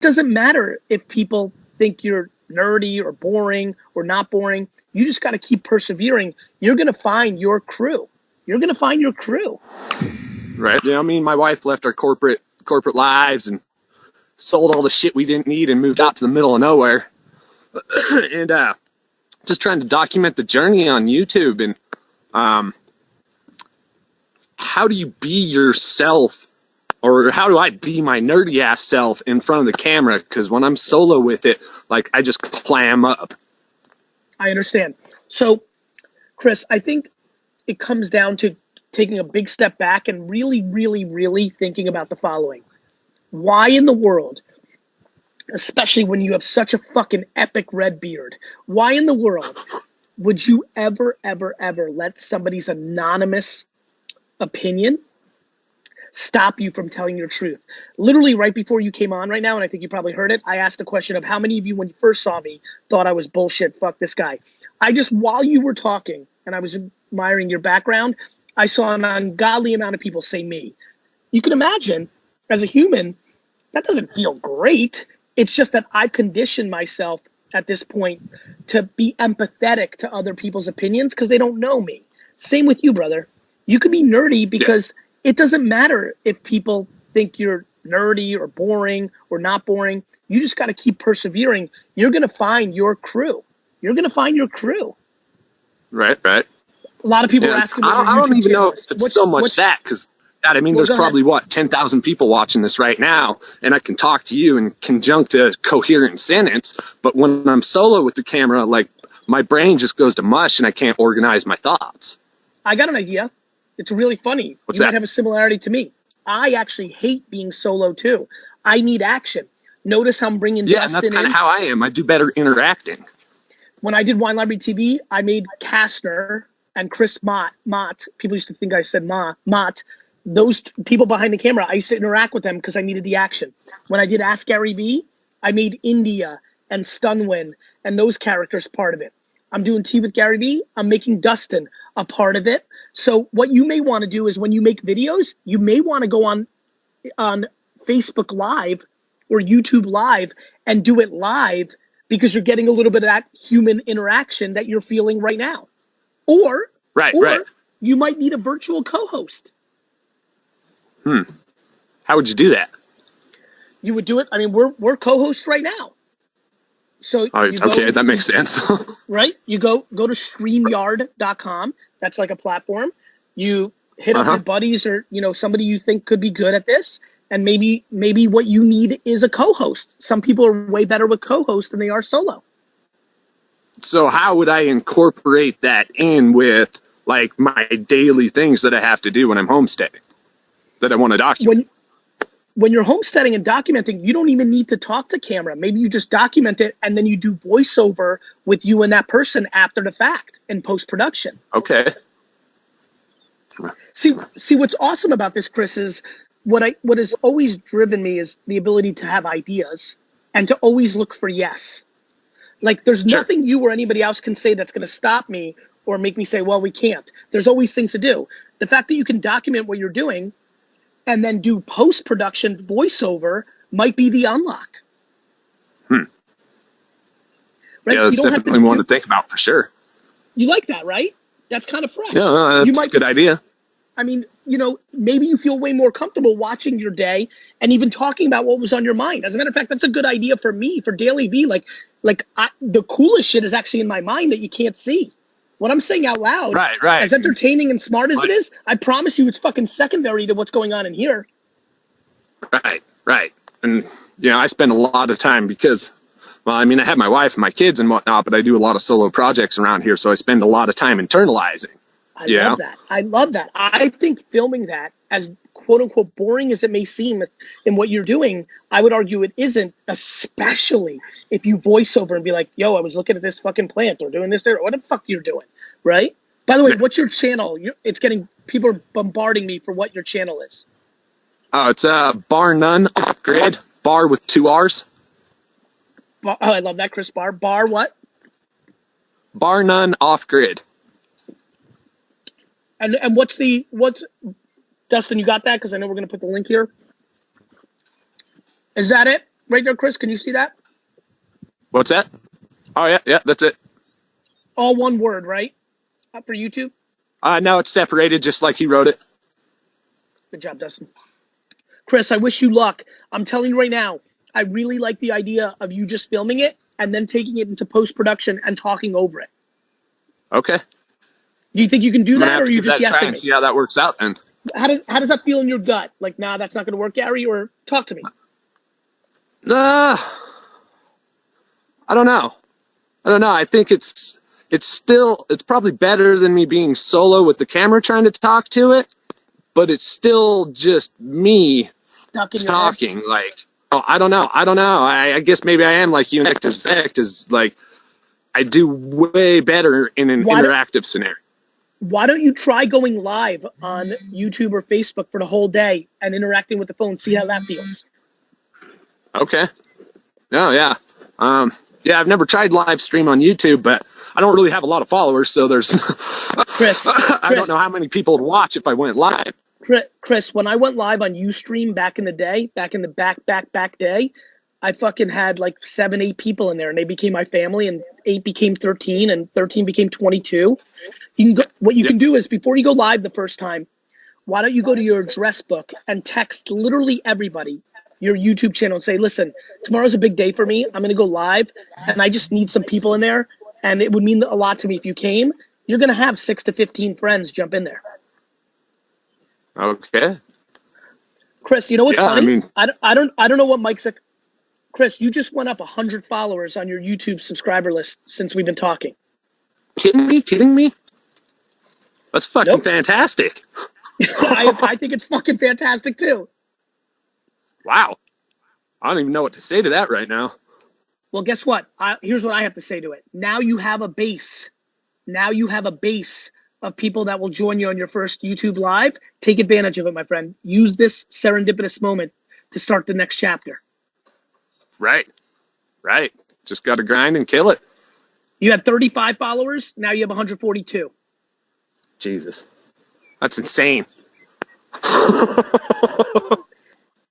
doesn't matter if people think you're nerdy or boring or not boring. You just got to keep persevering. You're going to find your crew. You're going to find your crew. Right. Yeah, me and my wife left our corporate lives and sold all the shit we didn't need and moved out to the middle of nowhere. And just trying to document the journey on YouTube. And how do you be yourself, or how do I be my nerdy ass self in front of the camera? Because when I'm solo with it, like, I just clam up. I understand. So, Chris, I think it comes down to taking a big step back and really, really, really thinking about the following. Why in the world, especially when you have such a fucking epic red beard, why in the world would you ever, ever, ever let somebody's anonymous opinion stop you from telling your truth? Literally right before you came on right now, and I think you probably heard it, I asked a question of how many of you, when you first saw me, thought I was bullshit, fuck this guy. I just, while you were talking and I was admiring your background, I saw an ungodly amount of people say me. You can imagine, as a human, that doesn't feel great. It's just that I've conditioned myself at this point to be empathetic to other people's opinions because they don't know me. Same with you, brother. You could be nerdy because it doesn't matter if people think you're nerdy or boring or not boring. You just got to keep persevering. You're going to find your crew. You're going to find your crew. Right, right. A lot of people are asking me. I don't even know if it's so much that, because God, I mean, there's probably, 10,000 people watching this right now, and I can talk to you and conjunct a coherent sentence, but when I'm solo with the camera, like, my brain just goes to mush and I can't organize my thoughts. I got an idea. It's really funny. What's you that? Might have a similarity to me. I actually hate being solo too. I need action. Notice how I'm bringing Dustin in. And that's kind of how I am. I do better interacting. When I did Wine Library TV, I made Kastner and Chris Mott. People used to think I said Mott. Those people behind the camera, I used to interact with them because I needed the action. When I did Ask Gary Vee, I made India and Stunwin and those characters part of it. I'm doing Tea with Gary Vee. I'm making Dustin a part of it. So what you may want to do is when you make videos, you may want to go on Facebook Live or YouTube Live and do it live because you're getting a little bit of that human interaction that you're feeling right now. Or you might need a virtual co-host. How would you do that? You would do it. I mean, we're co-hosts right now. So okay, that makes sense. Right? You go to StreamYard.com. That's like a platform. You hit up your buddies or somebody you think could be good at this, and maybe what you need is a co-host. Some people are way better with co-hosts than they are solo. So how would I incorporate that in with like my daily things that I have to do when I'm homesteading that I want to document? When you're homesteading and documenting, you don't even need to talk to camera. Maybe you just document it and then you do voiceover with you and that person after the fact in post-production. Okay. See what's awesome about this, Chris, is what has always driven me is the ability to have ideas and to always look for yes. Like there's nothing you or anybody else can say that's going to stop me or make me say, well, we can't. There's always things to do. The fact that you can document what you're doing and then do post-production voiceover might be the unlock. Right? Yeah, that's definitely one to think about for sure. You like that, right? That's kind of fresh. Yeah, that's a good idea. I mean, maybe you feel way more comfortable watching your day and even talking about what was on your mind. As a matter of fact, that's a good idea for me, for Daily V. The coolest shit is actually in my mind that you can't see. What I'm saying out loud, right. As entertaining and smart as it is, I promise you it's fucking secondary to what's going on in here. Right. And, I spend a lot of time because, well, I mean, I have my wife and my kids and whatnot, but I do a lot of solo projects around here, so I spend a lot of time internalizing. I love that. I think filming that, as quote unquote boring as it may seem in what you're doing, I would argue it isn't, especially if you voice over and be like, yo, I was looking at this fucking plant or doing this there. What the fuck you're doing, right? By the way, what's your channel? People are bombarding me for what your channel is. Oh, it's Bar None Off Grid. Bar with 2 R's. I love that, Chris Bar. Bar what? Bar None Off Grid. And what's Dustin, you got that? Because I know we're going to put the link here. Is that it? right there, Chris? Can you see that? What's that? Oh, yeah, that's it. All one word, right? For YouTube? No, it's separated just like he wrote it. Good job, Dustin. Chris, I wish you luck. I'm telling you right now, I really like the idea of you just filming it and then taking it into post-production and talking over it. Okay. Do you think you can do that, or are you just try and see how that works out then? How does that feel in your gut? Like, nah, that's not going to work, Gary, or talk to me. I don't know. I think it's probably better than me being solo with the camera trying to talk to it, but it's still just me stuck in talking. Your head? Like, oh, I don't know. I guess maybe I am like you, Nick, is like I do way better in an interactive scenario. Why don't you try going live on YouTube or Facebook for the whole day and interacting with the phone? See how that feels. Okay. Oh, yeah. Yeah, I've never tried live stream on YouTube, but I don't really have a lot of followers, so there's Chris, I don't know how many people would watch if I went live. Chris, when I went live on Ustream back in the day, back in the back day, I fucking had like 7, 8 people in there, and they became my family, and 8 became 13, and 13 became 22. What you can do is, before you go live the first time, why don't you go to your address book and text literally everybody your YouTube channel and say, listen, tomorrow's a big day for me. I'm going to go live, and I just need some people in there, and it would mean a lot to me if you came. You're going to have 6 to 15 friends jump in there. Okay. Chris, you know what's funny? I don't know what Mike's like. Chris, you just went up 100 followers on your YouTube subscriber list since we've been talking. Kidding me? That's fucking fantastic. I think it's fucking fantastic too. Wow. I don't even know what to say to that right now. Well, guess what? Here's what I have to say to it. Now you have a base. Now you have a base of people that will join you on your first YouTube live. Take advantage of it, my friend. Use this serendipitous moment to start the next chapter. Right. Just got to grind and kill it. You had 35 followers. Now you have 142. Jesus. That's insane.